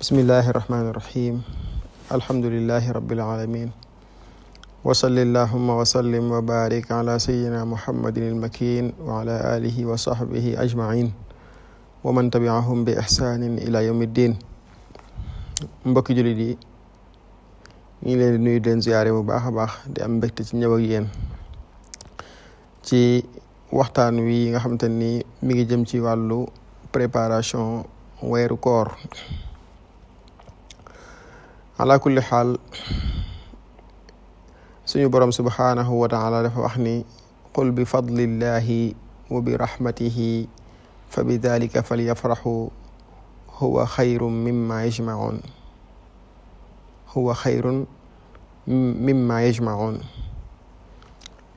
bismillahi irrahmani irrahim alhamdulilahi rabilalamin wasalli allahuma wasallim wa barik ala sayidina muhammadin ilmakin wa ala alihi wa sahbihi ajmain wa man tabiahum bi ihsanin ila yawmi ddin. mbokki jullit yi ñu ngi leen di nuyu den ziyaare bu baax a baax di am mbégte ci ñëw ak yéen ci waxtaan wi nga xamante ni mi ngi jëm ci wàllu préparation weeru koor. ala kulli xaal suñu borom subhaanahu wa taala dafa wax ni qul bi fadlillahi wa bi rahmatihi fa bi dalika falyafraxu huwa xayrun mimma yajmaun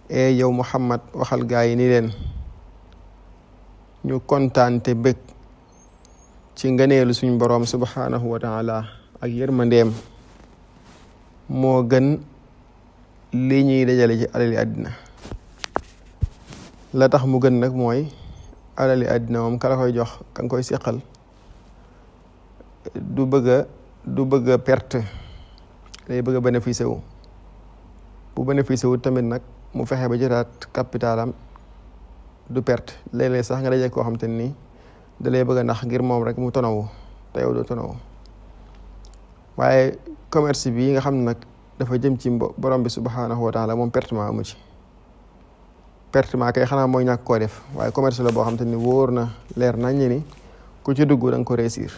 yow Muhammad waxal gaa yi ni leen ñu kontaante bëgg ci ngëneelu suñu borom subhaanahu wa taala ak yërmandeem moo gën li ñuy dajale ci alali àddina. la tax mu gën nag mooy alali àddina moom kala koy jox ka nga koy seqal du bëgg a perte, day bëgg a bénéficié wu. bu bénéficié wu tamit nag mu fexe ba jotaat capitalam du perte. léeg-léeg sax nga daje koo xam te ni da lay bëgg a nax ngir moom rek mu tonawu te yow doo tonawu. waaye commerce bi nga xam ne nag dafa jëm ci borom bi subhaanahu wa taala moom pertement amu ci. pertement kay xanaa mooy ñàkk koo def, waaye commerce la boo xam te ni wóor na leer nañ ni ku ci dugg da nga ko réussir.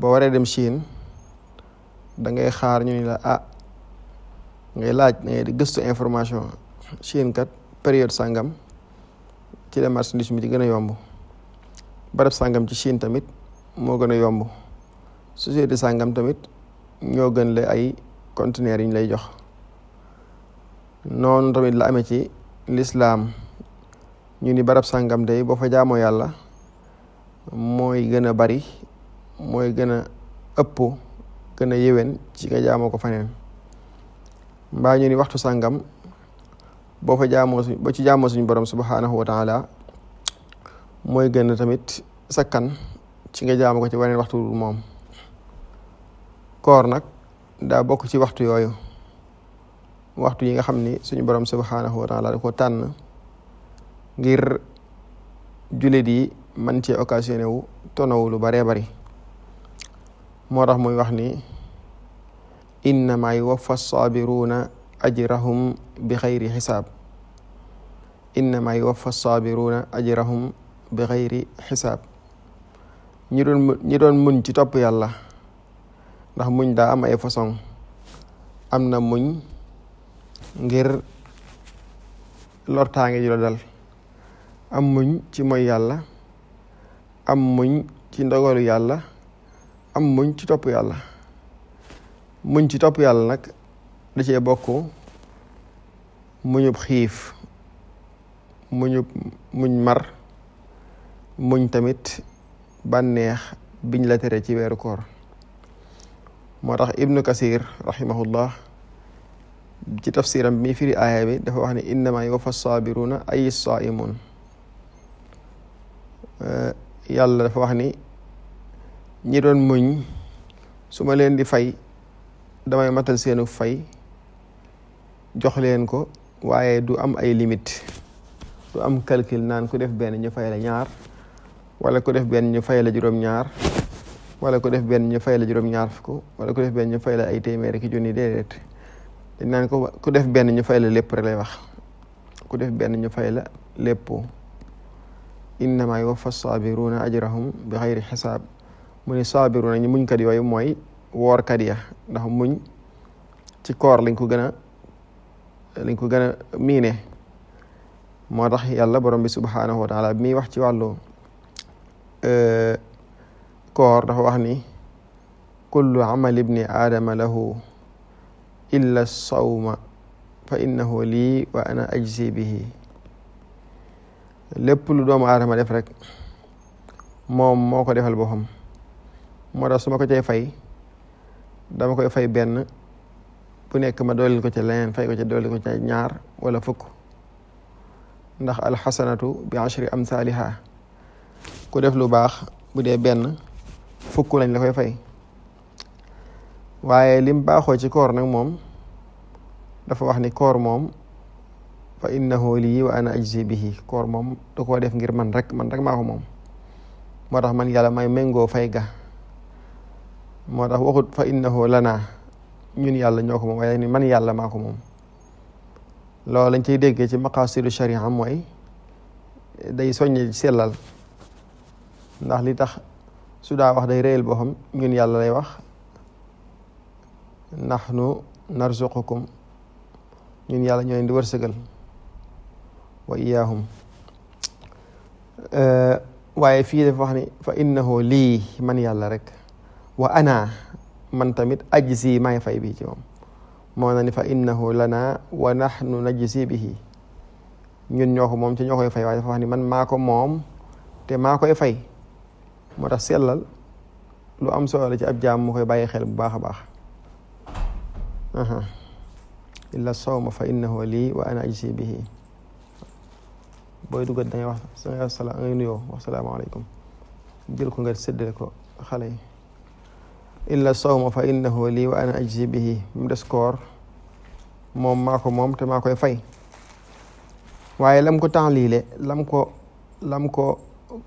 boo waree dem Chine da ngay xaar ñu ni la ngay laaj ngay gëstu information. Chine kat période sangam ci la marchandise mi di gën a yomb, barab sangam ci Chine tamit moo gën a yomb, société sangam tamit ñoo gën la ay conteneurs yi ñu lay jox. noonu tamit la amee ci lislaam, ñu ni barab sangam day boo fa jaamoo yàlla mooy gën a bari, mooy gën a ëpp, gën a yéwén ci nga jaamoo ko faneen. mbaa ñu ni waxtu sangam boo fa jaamoo suñu borom subhaanahu wa taala mooy gën a tamit sakkan ci nga jaamoo ko ci waneen waxtu moom. koor nag daa bokk ci waxtu yooyu, waxtu yi nga xam ni suñu borom subhaanahu wa taala da ko tànn ngir jullit yi man cee occasionné wu tonawu lu baree bari. moo tax muy wax ni innama yuwaffa sabiruuna ajrahum bi xayri xisaab. innama yuwaffa sabiruuna ajrahum bi xayri xisaab. ñi doon muñ ci topp yàlla, ndax muñ daa am ay façon. am na muñ ngir lortaange ji la dal, am muñ ci mooy yàlla, am muñ ci ndogalu yàlla, am muñ ci topp yàlla. muñ ci topp yàlla nag da cee bokk muñub xiif, muñ mar, muñ tamit bànneex biñ la tere ci weeru koor. moo tax ibnu kasir rahimahullah ci tafsiram bi mi firi aaya bi dafa wax ne innama yuwaffa saabiruna ay saaimun. yàlla dafa wax ni ñi doon muñ su ma leen di fay damay matal seenu fay jox leen ko, waaye du am ay limite, du am calcul naan ku def benn ñu fay la ñaar, wala ku def benn ñu fay la juróom-ñaar, wala ku def benn ñu fay la juróom-ñaar fukk, wala ku def benn ñu fay la ay téeméeri ki junni. déedéet, dañ naan ko ku def benn ñu fay la lépp rek lay wax. ku def benn ñu fay la lépp. innama yuwaffa saabiruna ajrahum bi xayri xisaab. mu ni saabiruna ñu muñkat yooyu mooy woorkat ya, ndax muñ ci koor lañ ko gën a miine. moo tax yàlla borom bi subhaanahu wa taala bi muy wax ci wàllu koor dafa wax ni kullu amali ibni aadama lahu illa sawma fa innahu lii wa ana ajzi bihi. lépp lu doomu aadama def rek moom moo ko defal boppam. moo tax su ma ko cay fay dama koy fay benn, bu nekk ma dooleel ko ca leneen, fay ko ca dooleel ko ca ñaar wala fukk. ndax alxasanatu bi ashri amsaaliha. ku def lu baax bu dee benn fukk lañ la koy fay. waaye lim baaxoo ci koor nag moom dafa wax ni koor moom fa innahu lii wa ana ajzi bihi. koor moom da koo def ngir man rek maa ko moom. moo tax man yàlla may méngoo fay ga. moo tax waxut fa innahu lana ñun yàlla ñoo ko moom, waaye ni man yàlla maa ko moom. loolu lañ cay déggee ci maqaasidu sharia mooy day soññe sellal, ndax li tax su daa wax day réyal boo xam ñun yàlla lay wax nahnu narzuqukum, ñun yàlla ñoo leen di wërsëgal wa iyaahum. waaye fii dafa wax ni fa innahu lii man yàlla rek wa ana man tamit ajzi maay fay bi ci moom. moo na ni fa innahu lana wa nahnu najzi bihi, ñun ñoo ko moom ci ñoo koy fay. waaye dafa wax ni man maa ko moom te maa koy fay. moo tax sellal lu am solo la ci ab jaam mu koy bàyyi xel bu baax a baax. illa sawma fa innahu lii wa ana ajzi bihi. booy dugat dangay wax ngay nuyoo wax salaamaaleykum, jël ko nga séddale ko xale yi. illa sawma fa innahu lii wa ana ajzi bihi. mu des koor moom maa ko moom te maa koy fay. waaye lam ko taxliile lam ko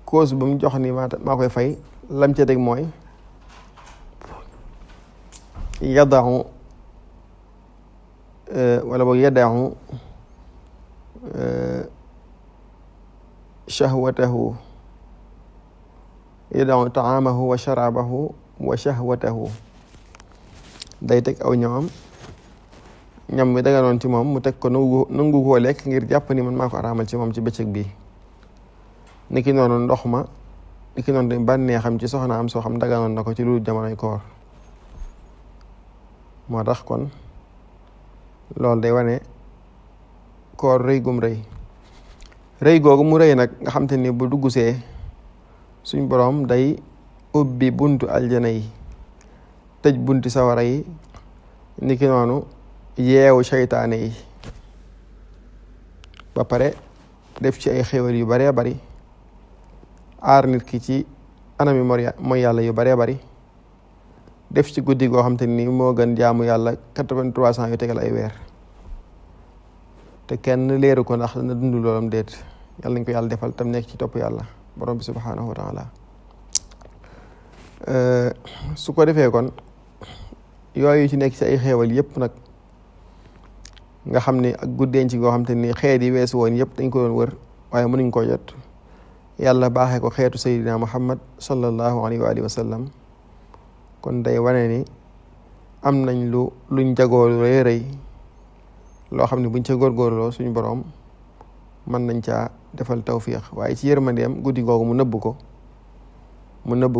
cause ba mu jox ni maa koy fay lam ca dégg mooy yadahu wala boog yadahu shahwatahu, yadahu taamahu wa sharabahu wa shahwatahu. day teg aw ñamam, ñam bi daga noon ci moom mu teg ko nangu koo lekk ngir jàpp ni man maa ko araamal ci moom ci bëccëg bi. niki noonu ndox ma, niki noonu dañ bànnee xam ci soxna am soo xam daganoon na ko ci lu jamonoy koor. moo tax kon loolu day wane koor rëy gum rëy googu mu rëy nag nga xam te ni bu duggusee suñ boroom day ubbi buntu aljana yi, tëj bunti sawara yi, niki noonu yeewu seytaane yi, ba pare def ci ay xéwal yu baree bari, aar nit ki ci anami mooy yàlla yu baree bari, def ci guddi goo xam te ni moo gën jaamu yàlla 83 ans yu tegal ay weer, te kenn leeru ko ndax dana dund loolam déet. yàlla nañ ko yàlla defal tam nekk ci topp yàlla borom bi subhanahu wa taala. su ko defee kon yooyu ci nekk ci ay xeewal yëpp nag nga xam ne ak guddeen ci goo xam te ni xeet yi weesu woon yëpp dañ ko doon wër waaye mënuñ ko jot. yàlla baaxee ko xeetu sayyidina Muhammad sallallahu alayhi wa alihi wa sallam. kon day wane ni am nañ luñ jagoo rëy rëy loo xam ne buñ ca góorgóorloo suñu boroom mën nañ caa defal tawfiix. waaye ci yërmandeem guddi googu mu nëbb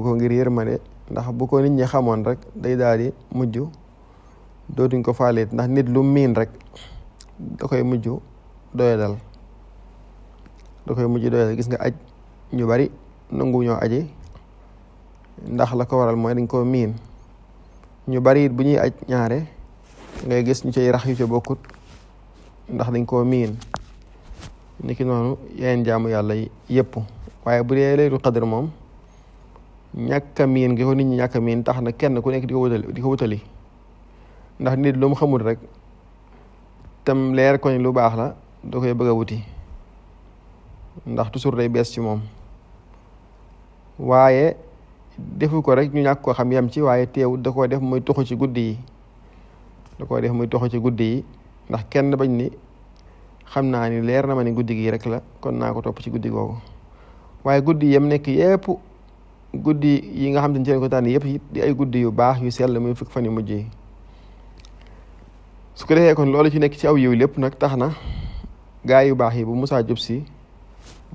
ko ngir yërmande, ndax bu ko nit ñi xamoon rek day daal di mujj dootuñ ko faaleet, ndax nit lu miin rek da koy mujj doyadal. gis nga aj ñu bari nangu ñoo aji ndax la ko waral mooy dañ koo miin. ñu bari it bu ñuy aj ñaare ngay gis ñu cay rax yu ca bokkut ndax dañ koo miin. niki noonu yeneen jaamu yàlla yëpp. waaye bu dee laylatul qadr moom ñàkk a miin gi ko nit ñi ñàkk a miin tax na kenn ku nekk di ko wutali ndax nit lu mu xamul rek tam leer ko ni lu baax la da koy bëgg a wuti ndax toujours day bees ci moom. waaye defu ko rek ñu ñàkk ko xam yam ci, waaye teewut da koo def muy toxu ci guddi yi. ndax kenn bañ ni xam naa ni leer na ma ni guddi gi rek la kon naa ko topp ci guddi googu. waaye guddi yam nekk yépp guddi yi nga xam te ne ci ko tànn yëpp di ay guddi yu baax yu sell muy fukk fan yu mujj yi. su ko defee kon loolu ci nekk ci aw yiw lépp nag tax na gaa yu baax yi bu musaa jub si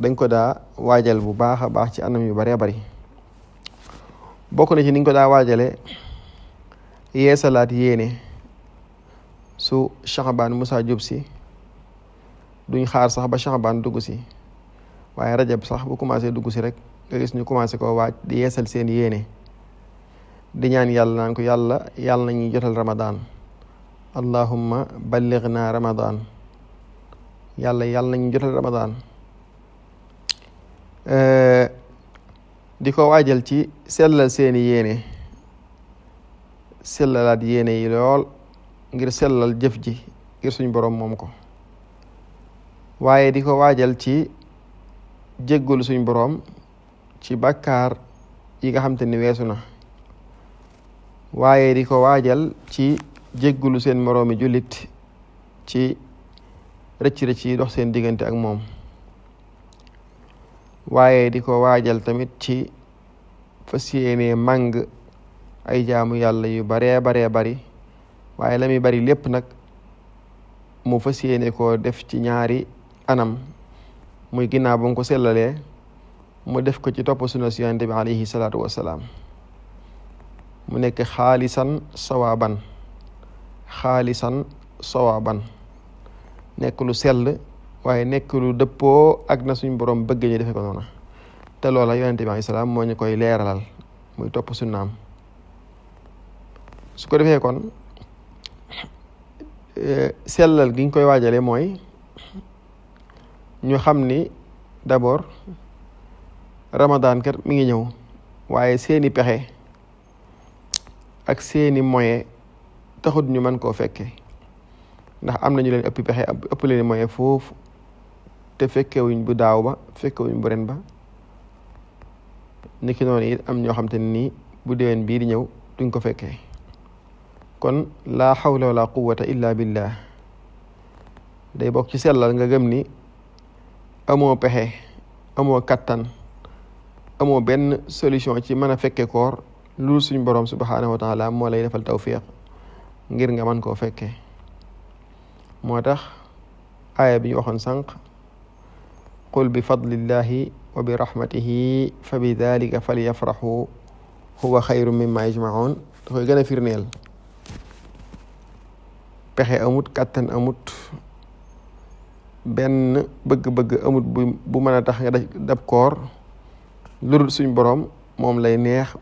dañ ko daa waajal bu baax a baax ci anam yu baree bari. bokk na ci niñ ko daa waajale yeesalaat yéene su Shaabaan musaa jub si duñ xaar sax ba Shaabaan dugg si, waaye Rajab sax bu commencé dugg si rek nga gis ñu commencé koo waaj di yeesal seen yéene, di ñaan yàlla naan ko yàlla nañuy jotal Ramadan, allahumma ballighna Ramadan, yàlla nañuy jotal Ramadan. di ko waajal ci sellal seeni yéene sellalaat yéene yi lool ngir sellal jëf ji ngir suñ boroom moom ko waaye di ko waajal ci jéggul suñ boroom ci bàkkaar yi nga xam te ni weesu na waaye di ko waajal ci jéggulu seen moroomi jullit ci rëcc-rëcc yi dox seen diggante ak moom waaye di ko waajal tamit ci fas yéene màng ay jaamu yàlla yu baree bari waaye la muy bari lépp nag mu fas yéene koo def ci ñaari anam muy ginnaaw ba mu ko sellalee mu def ko ci topp sunna si Yonent bi alayhi salaatu wassalaam mu nekk xaalisan sawaaban nekk lu sell waaye nekk lu dëppoo ak na suñ borom bëgg ñu defe ko noona te loola Yonent bi alayhi salaam moo ñu koy leeralal muy topp sunnaam su ko defee kon sellal gi ñu koy waajale mooy ñu xam ni d'abord Ramadan kat mi ngi ñëw waaye seeni pexe ak seeni moyen taxut ñu mën koo fekke ndax am nañu leen ëpp pexe ëpp leen moyen foofu te fekkewuñ bu daaw ba fekkewuñ bu ren ba niki noonu it am ñoo xam te nii bu déwén bii di ñëw duñ ko fekkee kon laa hawla wala quwwata illa billah day bokk ci sellal nga gëm ni amoo pexe amoo kattan amoo benn solution ci mën a fekke koor loolu suñ borom subhanahu wa taala moo lay defal tawfiq ngir nga mën koo fekke moo tax aaya bi ñu waxoon sànq qul bi fadlillahi wa bi rahmatihi fa bi dalika falyafrahu huwa xayru mimma yajmaun da koy gën a firneel pexe amut kattan amut benn bëgg-bëgg amut bu mën a tax nga dab koor lu dul suñ borom moom lay neex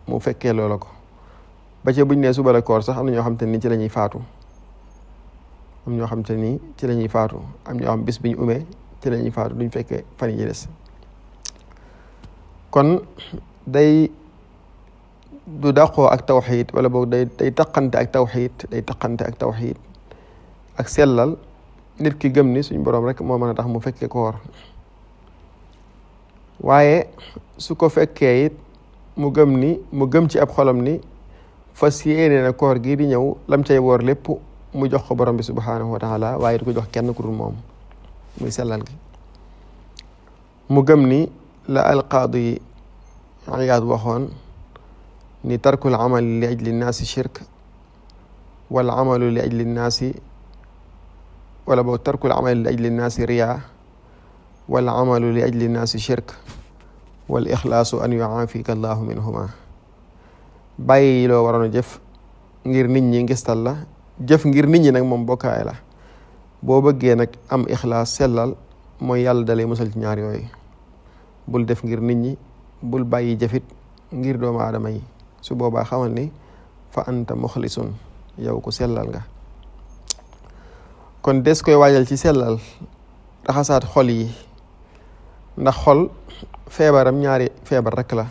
mu fekkee loola ko ba ca buñ ne suba la koor sax am na ñoo xam te ni ci la ñuy faatu am ñoo xam te ni ci la ñuy faatu am ñoo xam bis biñ umee ci la ñuy faatu duñ fekkee fan yi des kon day du dàqoo ak tawxiid wala boog day taqante ak tawxiid ak sellal nit ki gëm ni suñ boroom rek moo mën a tax mu fekkee koor waaye su ko fekkee it mu gëm ci ab xolam ni fas yéene na koor gii di ñëw lam cay woor lépp mu jox ko borom bi subhanahu wa taala waaye du ko jox kenn ku dul moom muy sellal gi mu gëm ni la alqaadi Iyaad waxoon ni tarkul amali li ajli nnaasi shirk wal amalu li ajli nnaasi wala boog tarkul amali li ajli nnaasi riyaa wal amalu li ajli nnaasi shirk wal ixlaasu an yuaafika allahu minhuma bàyyi loo waroon a jëf ngir nit ñi ngistal la jëf ngir nit ñi nag moom bokkaay la boo bëggee nag am ixlaas sellal mooy yàlla dalay musal ci ñaar yooyu bul def ngir nit ñi bul bàyyi jëfit ngir doomu aadama yi su boobaa xamal ni fa anta muxlisun yow ku sellal nga kon des koy waajal ci sellal raxasaat xol yi ndax xol feebaram ñaari feebar rek la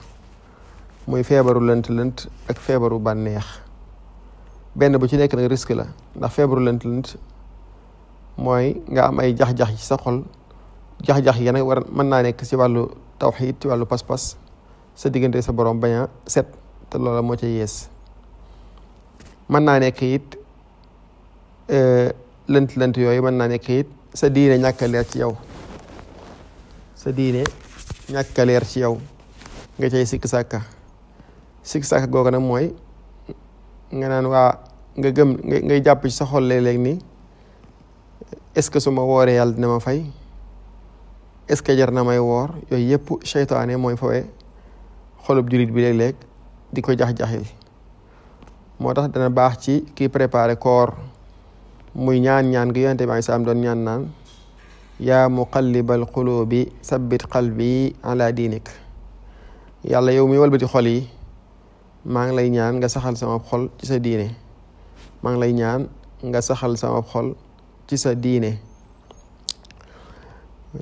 muy feebaru lënt-lënt ak feebaru bànneex benn bu ci nekk nag risque la ndax feebaru lënt-lënt mooy nga am ay jax-jax ci sa xol jax-jax yi nag mën naa nekk ci wàllu tawxiid ci wàllu pas-pas sa diggante sa borom bañ a set te loola moo ca yees mën naa nekk it lënt-lënt yooyu mën naa nekk it sa diine ñàkk a leer ci yow nga cay sikk sàkka googu nag mooy nga naan waa nga gëm ngay jàpp ci sa xol léeg-léeg ni est-ce que su ma wooree yàlla dina ma fay est-ce que jar na may woor yooyu yëpp seytaane mooy fawee xolub jullit bi léeg-léeg di ko jax-jaxil moo tax dana baax ci kii préparé koor muy ñaan gi yonent bi saam doon ñaan naan yaa muqallibal qulubi sabbit qalbi ala diinik yàlla yow mi walbati xol yi maa ngi lay ñaan nga saxal sama xol ci sa diine maa ngi lay ñaan nga saxal sama xol ci sa diine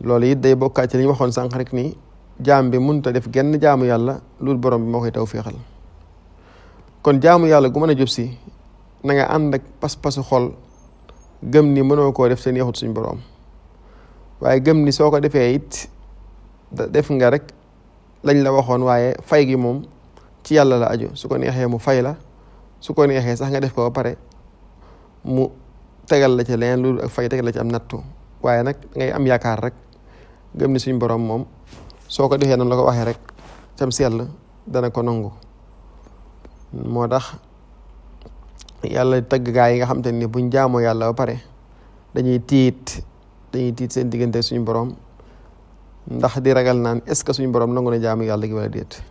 loolu it day bokkaat ci li ñu waxoon sànq rek ni jaam bi mënut a def genn jaamu yàlla loolu borom bi moo koy tawféexal. kon jaamu yàlla gu mën a jub si na nga ànd ak pas-pasu xol gëm ni mënoo koo def te neexut suñ borom waaye gëm ni soo ko defee it def nga rek lañ la waxoon waaye fay gi moom ci yàlla la aju. su ko neexee mu fay la, su ko neexee sax nga def ko ba pare mu tegal la ci leneen loolu ak fay tegal la ci am nattu. waaye nag ngay am yaakaar rek gëm ni suñ borom moom soo ko defee noonu la ko waxee rek cam sell dana ko nangu. moo tax yàlla tagg gaa yi nga xam te ni buñ jaamoo yàlla ba pare dañuy tiit seen diggante suñu borom ndax di ragal naan est ce que suñu borom nangu na jaamu yàlla gi wala déet.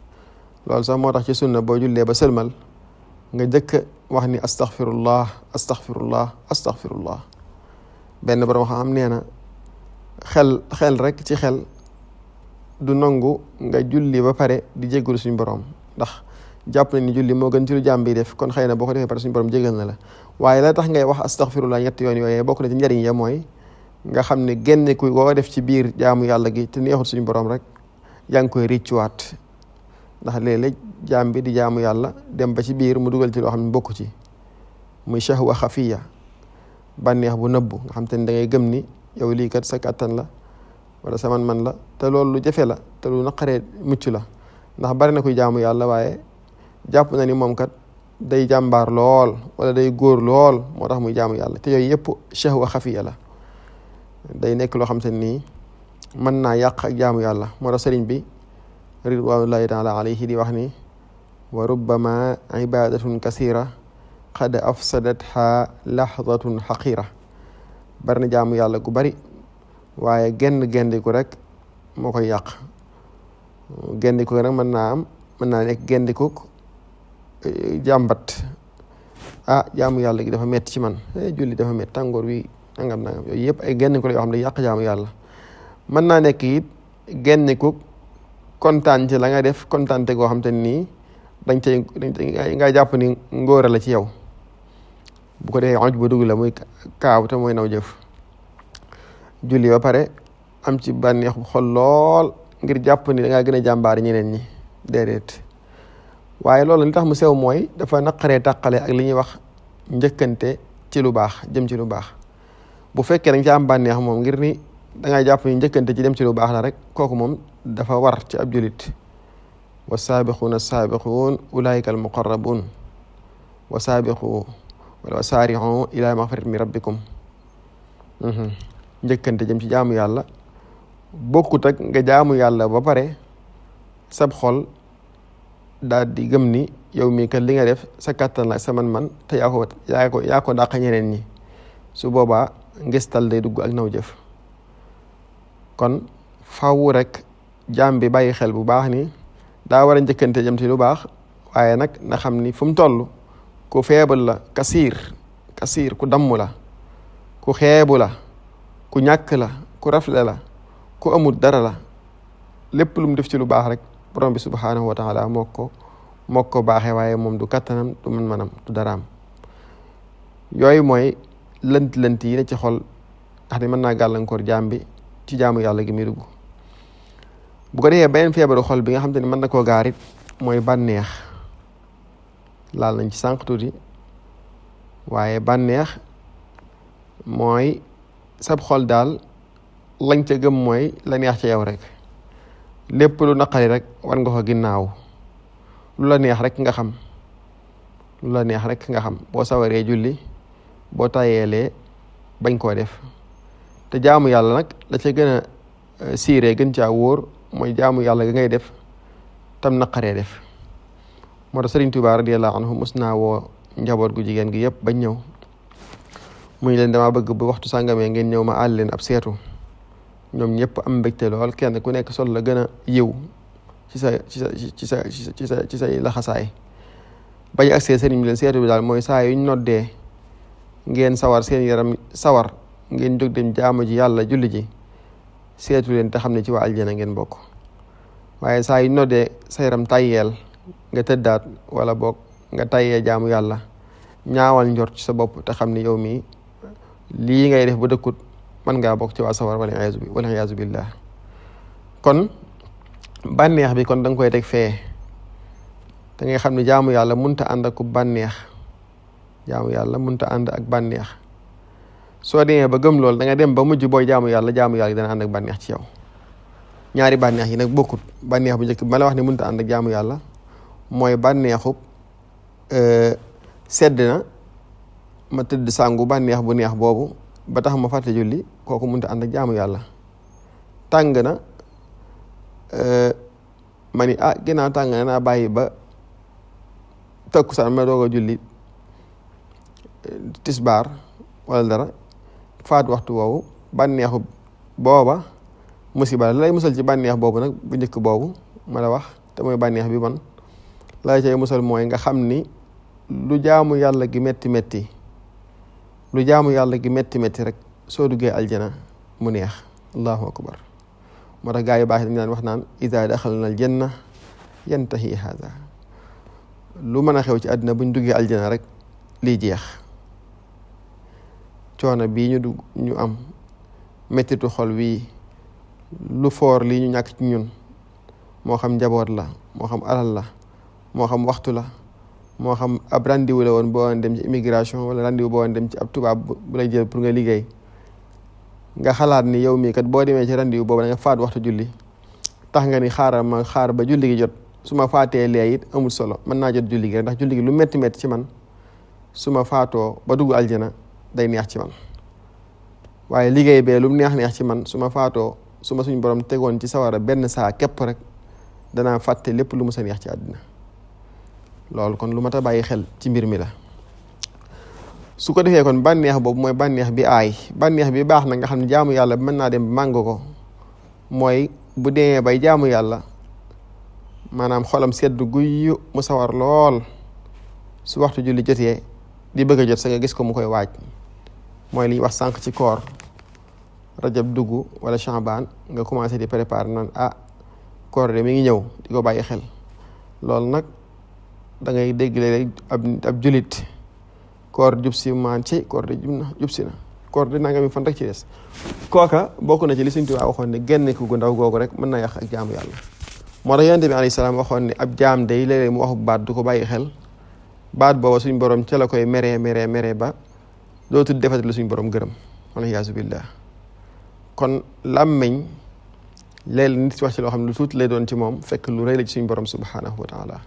loolu sax moo tax ci sunna boo jullee ba sëlmal nga jëkk wax ni astaghfirullah astaghfirullah astaghfirullah. benn borom xam nee na xel rek ci xel du nangu nga julli ba pare di jéggul suñu borom ndax jàpp na ni julli moo gën ci lu jaam bi def. kon xëy na boo ko defee pare suñu borom jégal na la waaye la tax ngay wax astaghfirullah ñetti yoon yooyee bokk na ci njariñ ya mooy nga xam ne génne ku woo def ci biir jaamu yàlla gi te neexul suñu borom rek yaa ngi koy riccuwaat. ndax léeg-léeg jaam bi di jaamu yàlla dem ba ci biir mu dugal ci loo xam ne bokku ci muy shahwa xafiya, bànneex bu nëbbu nga xam te ne da ngay gëm ni yow lii kat sa kàttan la wala sa man-man la te loolu lu jafe la te lu naqaree mucc la. ndax bari na kuy jaamu yàlla waaye jàpp na ni moom kat day jàmbaar lool wala day góor lool moo tax muy jaamu yàlla te yooyu yëpp shahwa xafiya la. day nekk loo xam te nii mën naa yàq ak jaamu yàlla. moo tax sëriñ bi ridwanullahi taala alayhi di wax ni wa rubbama ibadatun kasira qad afsadatha lahdatun xaqira. bari na jaamu yàlla gu bari waaye gendiku rek moo koy yàq. gendiku rek mën naa nekk gendikuk jàmbat jaamu yàlla gi dafa metti ci man julli dafa metti tàngoor wi nangam yooyu yëpp ay gendiku la yoo xam ne yàq jaamu yàlla. mën naa nekk it gendiku kontaan ci la nga def kontaante goo xam te nii nga jàpp ni ngóora la ci yow bu ko defee oj ba dugg la muy kaaw te mooy naw jëf. julli ba pare am ci bànneex bu xol lool ngir jàpp ni da ngaa gën a jàmbaar ñeneen ñi déedéet. waaye loolu li tax mu sew mooy dafa naqaree tàqale ak li ñuy wax njëkkante ci lu baax jëm ci lu baax. bu fekkee da nga ci am bànneex moom ngir ni da ngaa jàpp ni njëkkante ci dem ci lu baax la rek kooku moom dafa war ci ab julit. wa saabiquuna saabiquun ulaika al muqarrabuun wa saabiqu wala wa saari'u ila magfiratin min rabbikum. njëkkante jëm ci jaamu yàlla bokkut ak nga jaamu yàlla ba pare sab xol daal di gëm ni yow mii kat li nga def sa kàttan la sa man-man te yaa ko dàq ñeneen ñi. su boobaa ngistal day dugg ak naw jëf. kon faaw rek jaam bi bàyyi xel bu baax ni daa war a njëkkante jëm ci lu baax waaye nag na xam ni fu mu toll ku feebal la kasiir ku damm la ku xeebu la ku ñàkk la ku rafle la ku amul dara la. lépp lu mu def ci lu baax rek borom bi subhaanahu wa taala moo ko baaxee waaye moom du kattanam du man-manam du daraam. yooyu mooy lënt yi ne ci xol ndax di mën naa gàllankoor jaam bi ci jaamu yàlla gi muy dugg. bu ko defee beneen feebaru xol bi nga xam te ne mën na koo gaarit mooy bànneex. laal nañ ci sànq tuuti waaye bànneex mooy sab xol daal lañ ca gëm mooy la neex ca yow rek. lépp lu naqari rek war nga ko ginnaaw lu la neex rek nga xam boo sawaree julli boo tayeelee bañ koo def. te jaamu yàlla nag la ca gën a siiree gën caa wóor mooy jaamu yàlla ga ngay def tam naqaree def. moo tax Sëriñ Tuubaa radiyallahu anhu mos naa woo njaboot gu jigéen gi yëpp bañ ñëw muy leen dama bëgg bu waxtu sàngamee ngeen ñëw ma àll leen ab seetu. ñoom ñëpp am mbégte lool kenn ku nekk sol la gën a yiw ci say laxasaay. bañ agsee sëriñ bi leen seetu bi daal mooy saa yuñ noddee ngeen sawar seen yaram sawar ngeen jóg dem jaamu ji yàlla julli ji seetu leen te xam ne ci waa aljana ngeen bokk. waaye saa yuñ noddee sa yaram tayyeel nga tëddaat wala boog nga tayyee jaamu yàlla ñaawal njort ci sa bopp te xam ne yow mii lii ngay def ba dëkkut mën ngaa bokk ci waa sawar wala iyaazu billah. kon bànneex bi kon da nga koy teg fee da ngay xam ne jaamu yàlla munta ànd ak bànneex jaamu yàlla munta ànd ak bànneex soo demee ba gëm loolu da nga dem ba mujj booy jaamu yàlla dana ànd ak bànneex ci yow ñaari bànneex yi nag bokkut bànneex bu njëkk bi ma la wax ne munta ànd ak jaamu yàlla mooy bànneexub sedd na ma tëdd sangu bànneex bu neex boobu ba tax ma fàtte julli kooku munta ànd ak jaamu yàlla tàng na ma ni ginnaaw tàng na naa bàyyi ba takkusaan ma doog a julli tisbaar wala dara faat waxtu woowu bànneexu booba musiba la lay musal ci bànneex boobu nag bu njëkk boobu ma la wax te mooy bànneex bi man lay cay musal mooy nga xam ni lu jaamu yàlla gi metti metti rek soo duggee aljana mu neex allahu akbar moo tax gaa yu baax dañu daan wax naan iza daxalna aljanna yantahi hada lu mën a xew ci àddina buñ duggee aljana rek lii jeex coono bii ñu am mettitu xol wii lu foor lii ñu ñàkk ci ñun moo xam njaboot la moo xam alal la moo xam waxtu la moo xam ab rendez-vous la woon boo woon dem ci immigration wala rendez-vous boo woon dem ci ab tubaab bu lay jël pour nga liggéey nga xalaat ni yow mii kat boo demee ci rendez-vous boobu da nga faat waxtu julli tax nga ni xaar ba julli gi jot su ma faatee lee it amul solo mën naa jot julli gi rek ndax julli gi lu metti ci man su ma faatoo ba dugg aljana day neex ci man waaye liggéey bee lu neex ci man su ma faatoo su ma suñ borom tegoon ci sawara benn saa képp rek danaa fàtte lépp lu mu sa neex ci àddina loolu kon lu mat a bàyyi xel ci mbir mi la su ko defee kon bànneex boobu mooy bànneex bi bànneex bi baax na nga xam ne jaamu yàlla mën naa dem màng ko mooy bu demee bay jaamu yàlla maanaam xolam sedd guyyu mu sawar lool su waxtu julli jotee di bëgg a jot sa nga gis ko mu koy waaj mooy li ñuy wax sànq ci koor rajab dugg wala Shaabaan nga commencé di préparer naan koor de mi ngi ñëw di ko bàyyi xel loolu nag da ngay dégg léeg ab julit koor jub si maan ci koor de jub si na koor de nanga mi fan rek ci des kooka bokk na ci li Sëñ Tuubaa waxoon ne genn ku gu ndaw googu rek mën na yàq ak jaamu yàlla moo tax Yonent bi alayhi salaam waxoon ne ab jaam day léeg-léeg mu waxu baat du ko bàyyi xel baat booba suñ borom ca la koy meree ba dootul defati lu suñ borom gërëm wala yaasu billah kon làmmiñ léeg-léeg nit wax ci loo xam ne lu tuuti lay doon ci moom fekk lu rëy la ci suñ borom subhanahu wa taala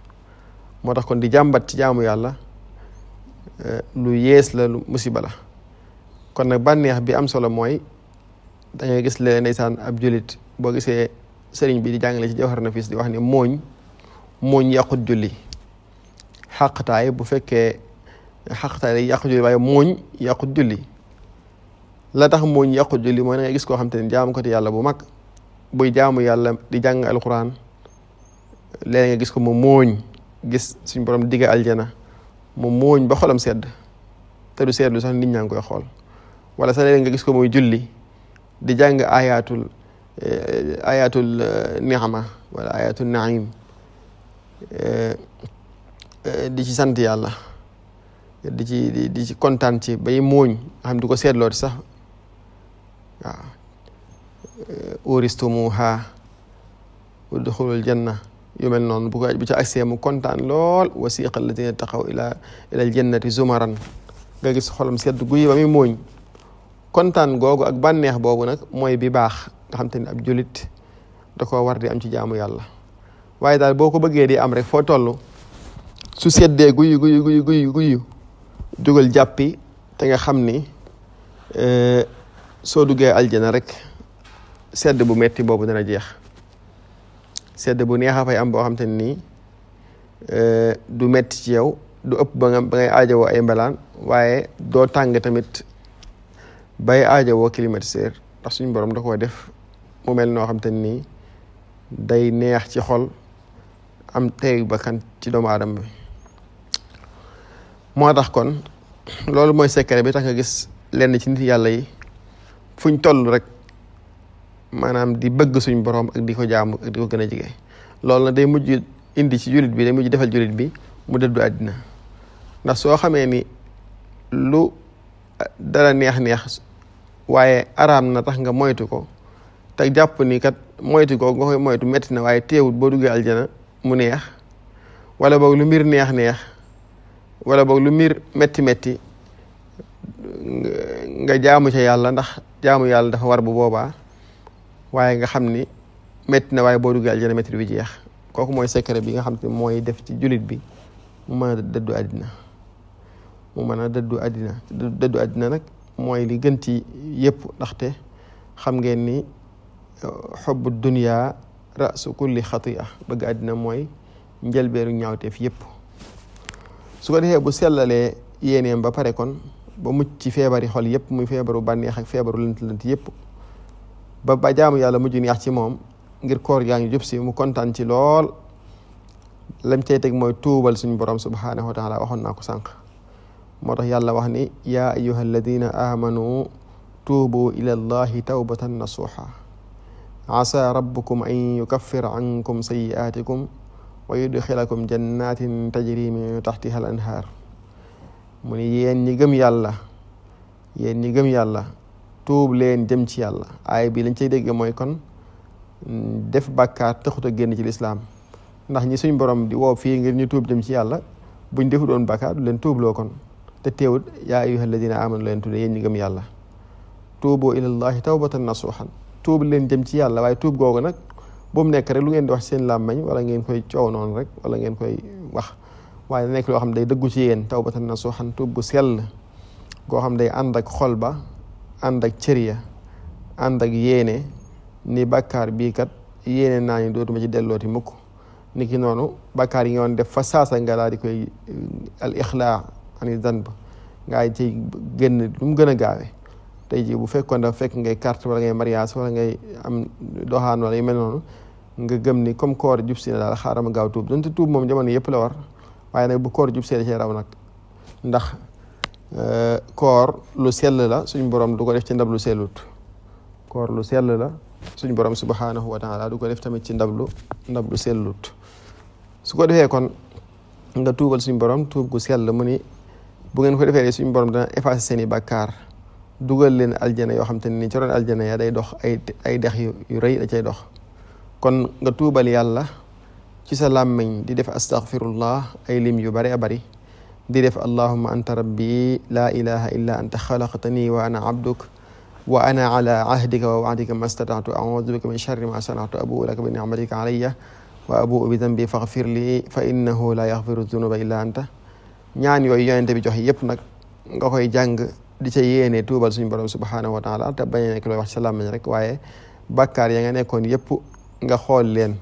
moo tax kon di jàmbat ci jaamu yàlla lu yees la lu musiba la kon nag bànneex bi am solo mooy dangay gis léeg ndeysaan ab julit boo gisee sëriñ bi di jàngale ci Jawhar Nafis di wax ni mooñ yàqut julli xaqtaay bu fekkee xaqtaay day yàqut julli waaye mooñ yàqut julli la tax mooñ yàqut julli mooy da ngay gis koo xam te ne jaamu ko te yàlla bu mag buy jaamu yàlla di jàng alquran léeg nga gis ko mu mooñ gis suñ borom digga aljana mu mooñ ba xolam sedd te du seetlu sax nit ñaa ngi koy xool wala sax léeg nga gis ko muy julli di jàng ayatul ni'ma wala ayatul naim di ci sant yàlla di ci kontaan ci bay mooñ nga xam du ko seetloo sax waaw uristumuha udxulul janna yu mel noonu bu ci agsee mu kontaan lool wasiqa alladina taqaw ila aljannati zumaran nga gis xolam sedd guyi ba muy mooñ kontaan googu ak bànneex boobu nag mooy bi baax nga xam te ne ab julit da koo war di am ci jaamu yàlla waaye daal boo ko bëggee di am rek foo toll su seddee guyu dugal jàppi te nga xam ni soo duggee aljana rek sedd bu metti boobu dana jeex sedd bu neex a fay am boo xam te nii du metti ci yow du ëpp ba ngay aajowoo ay mbalaan waaye doo tàng tamit bay aajowoo climatiseur ndax suñu borom da koo def mu mel noo xam te nii day neex ci xol am tey bakkan ci doomu aadama bi moo tax kon loolu mooy secret bi tax nga gis lenn ci nit yàlla yi fuñ toll rek maanaam di bëgg suñ borom ak di ko jaamu ak di ko gën a jege loolu nag day mujj indi ci jullit bi day mujj defal jullit bi mu dëddu àddina ndax soo xamee ni lu dara neex waaye araam na tax nga moytu ko te jàpp ni kat moytu googu nga koy moytu metti na waaye teewut boo duggee aljana mu neex wala boog lu mbir neex wala boog lu mbir metti nga jaamu ca yàlla ndax jaamu yàlla dafa war bu boobaa waaye nga xam ni metti na waaye boo duggee aljana metti bi jeex kooku mooy secret bi nga xam te mooy def ci jullit bi mu mën a dëddu àddina dëddu àddina nag mooy li gën ci yëpp ndaxte xam ngeen ni xubbu dunya rasu kulli xatia bëgg àddina mooy njëlbeeru ñaawteef yëpp su ko defee bu sellalee yéeneem ba pare kon ba mucc ci feebari xol yëpp muy feebaru bànneex ak feebaru lënt yëpp ba jaamu yàlla mujj neex ci moom ngir koor yaa ngi jub si mu kontaan ci lool lam cay teg mooy tuubal suñu borom subhanahu wa taala waxoon naa ko sànq moo tax yàlla wax ni yaa ayyuha alladina amanu tuubu ila allahi tawbatan nasuha asa rabbukum an yukaffira ankum sayi'atikum wa yudxilakum jannatin tajri min taxtiha al anhaar mu ni yéen ñi gëm yàlla tuub leen jëm ci yàlla aay bi lañ cay dégg mooy kon def bàkkaar taxut a génn ci lislaam ndax ñi suñ borom di woo fii ngir ñu tuub jëm ci yàlla buñ defu doon bàkkaar du leen tuubloo kon te teewut yaa ayyuha alladina amanu leen tudde yéen ñi gëm yàlla tuubu ilallahi tawbatan nasuhan tuub leen jëm ci yàlla waaye tuub googu nag bu mu nekk rek lu ngeen di wax seen làmmañ wala ngeen koy coow noonu rek wala ngeen koy wax waaye da nekk loo xam day dëggu ci yéen tawbatan nasuhan tuub gu sell goo xam day ànd ak xol ba ànd ak cër ya ànd ak yéene ni bàkkaar bii kat yéene naa ni dootuma ci dellooti mukk ni ki noonu bàkkaar yi nga woon def fa saasa nga daal di koy al ixlaa ani danb nga ci génn lu mu gën a gaawe tey ji bu fekkoon dafa fekk ngay carte wala ngay mariage wala ngay am doxaan wala yu mel noonu nga gëm ni comme koor jub si na daal xaaral ma gaaw tuub donte tuub moom jamono yëpp la war waaye nag bu koor jub see da cee raw nag ndax koor lu sell la suñ borom du ko def ci ndab lu sellut koor lu sell la suñ borom subhanahu wa taala du ko def tamit ci ndab lu sellut su ko defee kon nga tuubal suñ borom tuub gu sell mu ni bu ngeen ko defee suñ borom dana effacer seen i bàkkaar dugal leen aljana yoo xam te ne ni ci roon aljana ya day dox ay dex yu rëy da cay dox kon nga tuubal yàlla ci sa làmmiñ di def astaghfirullah ay lim yu bari a bari di def allahumma anta rabbi la ilaha illa anta xalaqtani wa ana abduk wa ana ala ahdika wa wa'dika ma stata'tu a'udhu bika min sharri ma sana'tu abu'u laka bi ni'matika alayya wa abu'u bi dhanbi faghfir li fa innahu la yaghfiru dhunuba illa anta ñaan yooyu yonente bi joxe yëpp nag nga koy jàng di ca yéene tuubal suñu borom subhanahu wa taala te bañ a nekk looy wax ci sa làmmiñ rek waaye bàkkaar ya nga nekkoon yëpp nga xool leen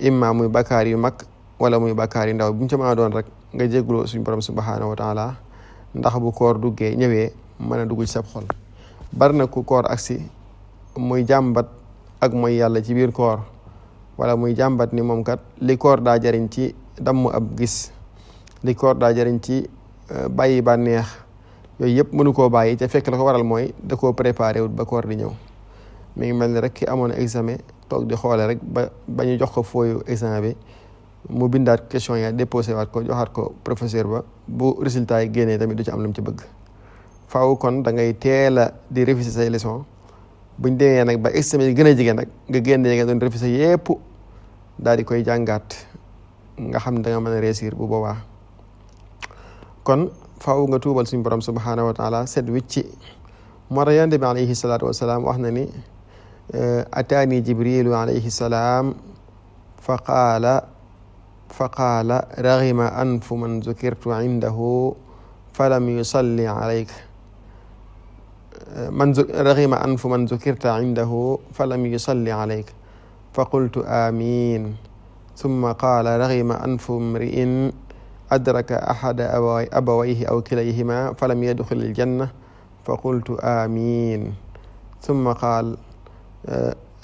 imma muy bàkkaar yu mag wala muy bàkkaar yu ndaw bu mu ca mën a doon rek nga jégguloo suñu borom subhanahu wa taala ndax bu koor duggee ñëwee mën a dugg ci sab xol bari na ku koor aksi muy jàmbat ak mooy yàlla ci biir koor wala muy jàmbat ni moom kat li koor daa jariñ ci damm ab gis li koor daa jariñ ci bàyyi bànneex yooyu yëpp mënu koo bàyyi te fekk la ko waral mooy da koo préparé wut ba koor di ñëw mi ngi mel ni rek ki amoon examen toog di xoole rek ba ñu jox ko fooyu examen bi mu bindaat question ya déposé waat ko joxaat ko professeur ba bu résultat yi génnee tamit du ci am lu mu ci bëgg faaw kon da ngay teel a di réviser say leçon buñ demee nag ba examen yi gën a jege nag nga génnee nga doon réviser yépp daal di koy jàngaat nga xam ne da nga mën a réussir bu boobaa kon faaw nga tuubal suñu borom subhanahu wa taala set wicci moo tax yonent bi alayhi salaatu wasalaam wax na ni ataani jibrilu alayhi salaam fa qaala raghima anfu man zukirtu indahu falam yusalli alayk raghima anfu man zukirta indahu falam yusalli alayk fa qultu amin thumma qaala raghima anfu mri'in adraka ahada abawayhi aw kilayhima falam yadxul aljanna fa qultu amin thumma qaal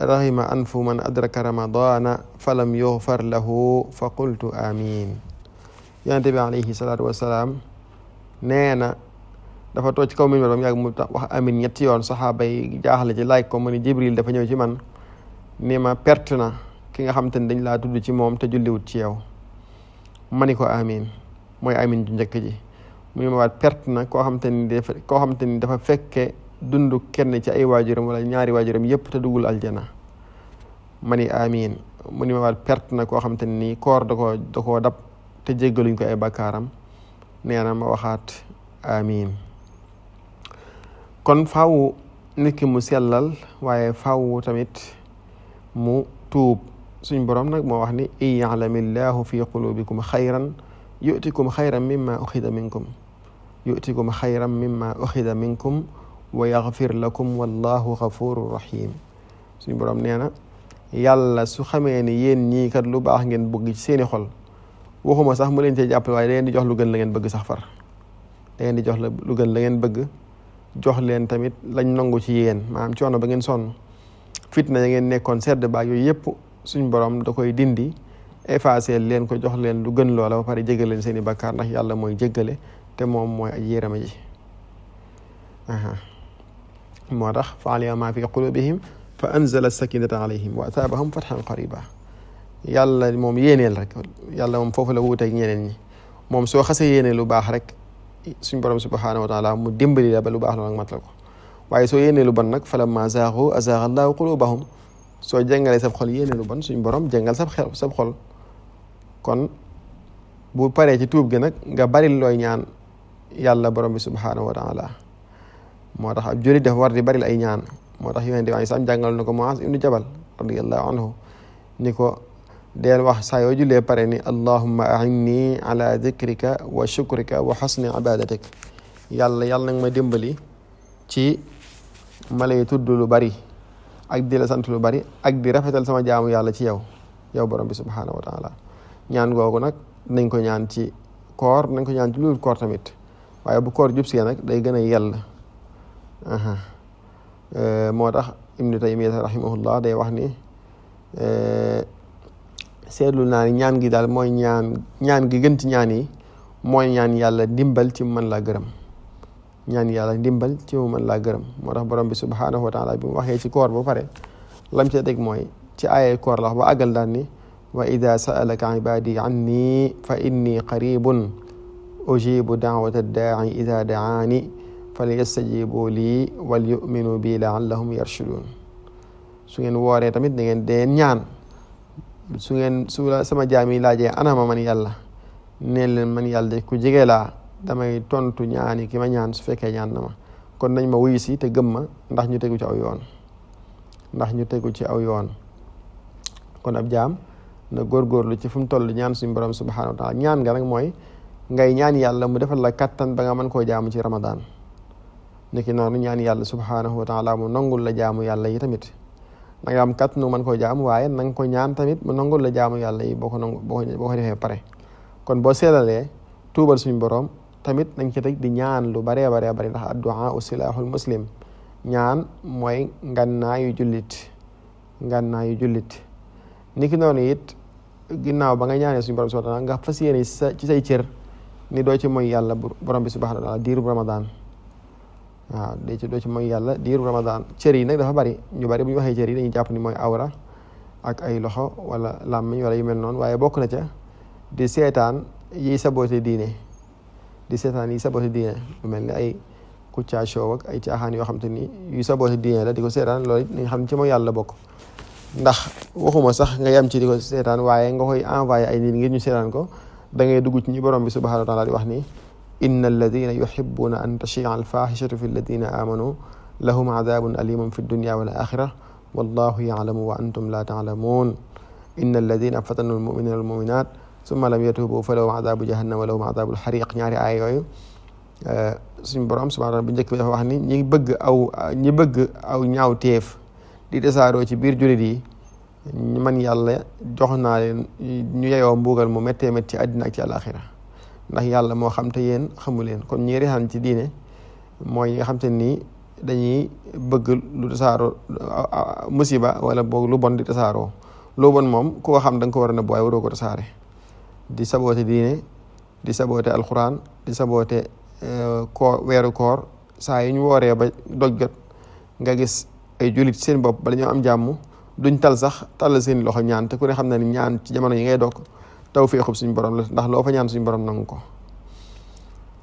raghima anfu man adraka ramadana falam yughfar lahu fa qultu amin yonent bi alayhi salaatu wasalaam nee na dafa toog ci kaw minbar ba mu yàgg mu wax amin ñetti yoon saxaaba yi jaaxle ci laaj ko mu ni Jibril dafa ñëw ci man ni ma perte na ki nga xam te ne dañ laa tudd ci moom te julliwut ci yow ma ni ko amin mooy amin ju njëkk ji mu ni ma waat perte na koo xam te ni dafa fekke dundu kenn ci ay waajuram wala ñaari waajuram yëpp te duggul aljana ma ni amiin mu ni ma waat perte na koo xam te nii koor da koo dab te jéggaluñ ko ay bakkaaram nee na ma waxaat amiin kon faaw nit ki mu sellal waaye faaw tamit mu tuub suñ borom nag moo wax ni in ya'lamillahu fi qulubikum xayran yu'tikum xayran mimma uxida minkum wa yaxfir lakum wallahu xafurur rahim suñ borom nee na yàlla su xamee ni yéen ñii kat lu baax ngeen bëgg ci seeni xol waxuma sax mu leen cee jàppale waaye da ngeen di jox lu gën la ngeen bëgg sax far da ngeen di jox lu gën la ngeen bëgg jox leen tamit lañ nangu ci yéen maanaam coono ba ngeen sonn fitna ya ngeen nekkoon sedd baag yooyu yëpp suñ borom da koy dindi effacé leen ko jox leen lu gën loola ba pare jégal leen seeni bakkaar ndax yàlla mooy jéggale te moom mooy aj yérama ji moo tax fa alima ma fi qulubihim fa anzala sakinata alayhim wa ataabahum fathan qariba yàlla moom yéeneel rek yàlla moom foofu la wuuteeg ñeneen ñi moom soo xasee yéene lu baax rek suñ borom subhanahu wa taala mu dimbali la ba lu baax loolu nag matal ko waaye soo yéene lu bon nag falamma zaagu azaaga allahu qulubahum soo jàngalee sab xol yéene lu bon suñ borom jàngal sab xol kon bu paree ci tuub gi nag nga bari looy ñaan yàlla borom bi subhanahu wa taala moo tax ab jullit dafa war di bari ay ñaan moo tax yonent bi sam jàngal na ko Muaz ibnu Jabal radiyallahu anhu ni ko deel wax saa yoo jullee pare ni allahumma a'inni ala dhikrika wa shukrika wa husni ibadatik yàlla nag ma dimbali ci ma lay tudd lu bari ak di la sant lu bari ak di rafetal sama jaamu yàlla ci yow borom bi subhanahu wa taala ñaan googu nag nañ ko ñaan ci koor nañ ko ñaan ci lu koor tamit waaye bu koor jub si nag day gën a yell moo tax ibnu Taymiyya rahimahullah day wax ni seetlu naa ni ñaan gi daal mooy ñaan gi gën ci ñaan yi mooy ñaan yàlla ndimbal ci mu mën laa gërëm ñaan yàlla ndimbal ci mu mën laa gërëm moo tax borom bi subhanahu wa taala bi mu waxee ci koor ba pare lam ca teg mooy ci aayee koor la wax ba àggal daal ni wa ida sa'alaka ibadi anni fa inni qaribun ujibu da'wata da'i ida da'ani falyastajibu lii wal yu'minu bi la'allahum yarshudun su ngeen wooree tamit da ngeen deen ñaan su la sama jaam yi laajee anama man yàlla neen leen man yàlla de ku jege laa damay tontu ñaani ki ma ñaan su fekkee ñaan na ma kon nañ ma wuyu si te gëm ma ndax ñu tegu ci aw yoon kon ab jaam na góorgóorlu ci fu mu toll ñaan suñu borom subhanahu wa taala ñaan nga nag mooy ngay ñaan yàlla mu defal la kattan ba nga mën koo jaamu ci Ramadan niki noonu ñaan yàlla subhanahu wa taala mu nangul la jaamu yàlla yi tamit da nga am kattanu mën koo jaamu waaye na nga ko ñaan tamit mu nangul la jaamu yàlla yi boo ko defee pare kon boo seelalee tuubal suñu borom tamit nañ ci teg di ñaan lu baree bari ndax addu'a silahul muslim ñaan mooy ngannaayu jullit niki noonu it ginnaaw ba nga ñaanee suñu borom subhanahu wa taala nga fas yéene ci say cër ni doo ci mooy yàlla borom bi subhanahu wa taala diiru Ramadan waaw doo ci mooy yàlla diiru Ramadan cër yi nag dafa bari ñu bari bu ñu waxee cër yi dañuy jàpp ni mooy awra ak ay loxo wala làmmiñ wala yu mel noonu waaye bokk na ca di seetaan yiy saboté diine lu mel ni ay Kouthia Show ak ay caaxaan yoo xam te ni yu saboté diine la di ko seetaan loolu it nañ xam ci mooy yàlla bokk ndax waxuma sax nga yam ci di ko seetaan waaye nga koy envoyé ay nit ngir ñu seetaan ko da ngay dugg ci ñi borom bi subhanahu wa taala di wax ni inna alladina yuhibbuna an tashia alfahishatu fi alladina amanu lahum adabun alimun fi dunya wal axira wallahu ya'lamu wa antum la ta'lamun inna alladina fatanu almuminina walmuminat summa lam yatubu falahum adabu jahannam wa lahum adabul xariq ñaari aay yooyu suñ borom subhanahu wa taala bu njëkk bi dafa wax ni ñi bëgg aw ñaaw teef di tasaaroo ci biir jullit yi man yàlla jox naa leen ñu yeyoo mbugal mu méttee métti ci àddina ak ci àlaxira ndax yàlla moo xam te yéen xamu leen kon ñi reexaan ci diine mooy nga xam te nii dañuy bëgg lu tasaaroo musiba wala boog lu bon di tasaaroo lu bon moom ku ko xam da nga ko war a nëbb waaye waroo ko tasaare di saboote diine di saboote alxuraan di saboote weeru koor saa yu ñu wooree ba doj jot nga gis ay jullit seen bopp bala ñoo am jàmm duñ tal sax tàll seen loxo ñaan te ku ne xam na ni ñaan ci jamono yi ngay dog tawfiixu suñu borom la ndax loo fa ñaan suñu borom nangu ko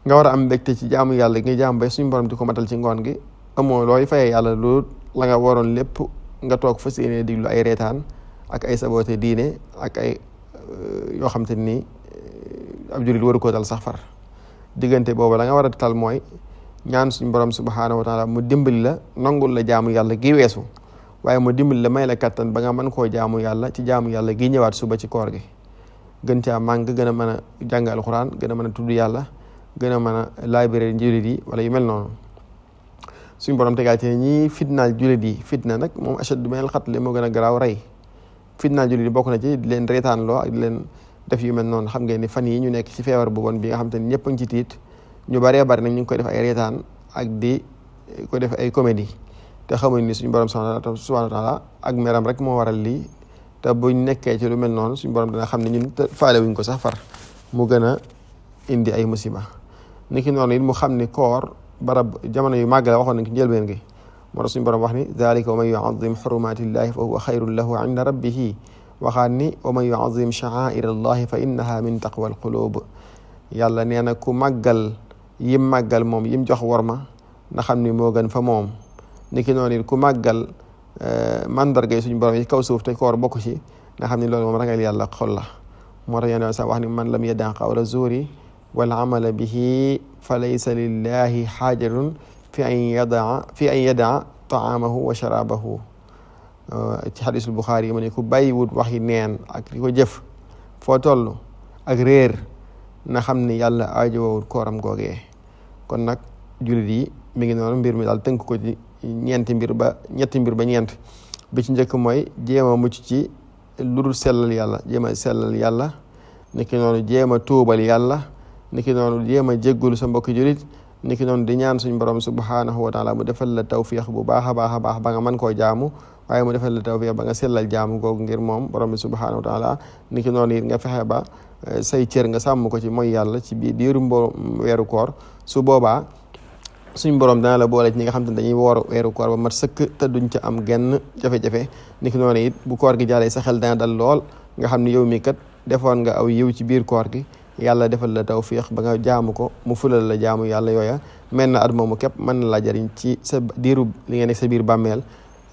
nga war a am mbégte ci jaamu yàlla gi nga jaam ba suñu borom di ko matal ci ngoon gi amoo looy fayee yàlla loolu la nga waroon lépp nga toog fas yéene diglu ay reetaan ak ay saboote diine ak ay yoo xam te ni ab jullit waru koo dal sax far diggante boobu la nga war a tal mooy ñaan suñu borom subhaanahu wa taala mu dimbali la nangul la jaamu yàlla gi weesu waaye mu dimbali la may la kattan ba nga mën koo jaamu yàlla ci jaamu yàlla gi ñëwaat suba ci koor gi gën caa màng gën a mën a jàng alxuraan gën a mën a tudd yàlla gën a mën a laabire jullit yi wala yu mel noonu suñu borom tegaat ci ñi fitnaal jullit yi fitna nag moom ashaddu minal qatl moo gën a garaaw rey fitnaal jullit yi bokk na ci di leen reetaan loo ak di leen def yu mel noonu xam ngeen ni fan yi ñu nekk ci feebar bu bon bi nga xam te ni ñëpp a ngi ci tiit ñu bëree bëri nag ñu ngi koy def ay reetaan ak di ko def ay comédie te xamuñ ni suñu borom subhanahu wa taala ak meram rek moo waral lii te buñ nekkee ci lu mel noonu suñu borom dina xam ne ñun faale wuñ ko sax far mu gën a indi ay musiba niki noonu it mu xam ni koor barab jamono yu màgg la waxoon nañ ko njëlbeen gi moo tax suñu borom wax ni dalika wa man yuazim xurumatillahi fa huwa xayrun lahu inda rabbihi waxaat ni wa man yuazim sha'aira allahi fa innaha min taqwa alqulub yàlla nee na ku màggal yim màggal moom yim jox worma na xam ni moo gën fa moom niki noonu it ku màggal mandargay suñu borom yi kaw suuf te koor bokk ci nga xam ni loolu moom ragal yàlla xol la moo tax yéen sax wax ni man lam yada qawla zuuri wal amala bihi fa laysa lillahi xaajatun fi an yadaa taamahu wa sharabahu ci xadisul Buxaari yi mu ne ku bàyyiwut waxi neen ak di ko jëf foo toll ak réer na xam ni yàlla aajowawut kooram googee kon nag jullit yi mi ngi noonu mbir mi daal tënk ko ci ñetti mbir ba ñeent bi ci njëkk mooy jéem a mucc ci lu dul sellal yàlla jéem a sellal yàlla niki noonu jéem a tuubal yàlla niki noonu jéem a jéggul sa mbokki jullit niki noonu di ñaan suñ borom subhanahu wa taala mu defal la tawfiq bu baax a baax a baax ba nga mën koo jaamu waaye mu defal la tawfiq ba nga sellal jaamu googu ngir moom borom bi subhanahu wa taala niki noonu it nga fexe ba say cër nga sàmm ko ci mooy yàlla ci biir diiru weeru koor su boobaa suñ borom dana la boole ci ñi nga xam te ne dañuy woor weeru koor ba mat sëkk te duñ ca am genn jafe-jafe niki noonu it bu koor gi jàllee sa xel dana dal lool nga xam ne yow mi kat defoon nga aw yiw ci biir koor gi yàlla defal la tawfiq ba nga jaamu ko mu fulal la jaamu yàlla yooya mel na at moomu képp mën na la jariñ ci sa diiru li nga nekk sa biir bàmmeel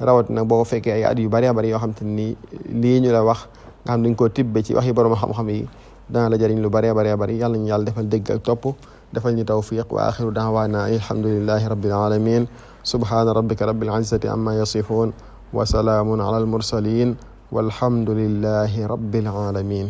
rawat nag boo ko fekkee ay at yu bari bari yoo xam te ni lii ñu la wax nga xam dañ koo tibbe ci waxi borom xam-xam yi dana la jariñ lu bari bari yàlla ñu yàlla defal dégg ak topp defal ñu tawfiq wa axiru daawaana alhamdulillahi rabbil alamin subhana rabbika rabbil izzati amma yasifun wa salaamun ala al mursalin walhamdulillahi rabbil alamin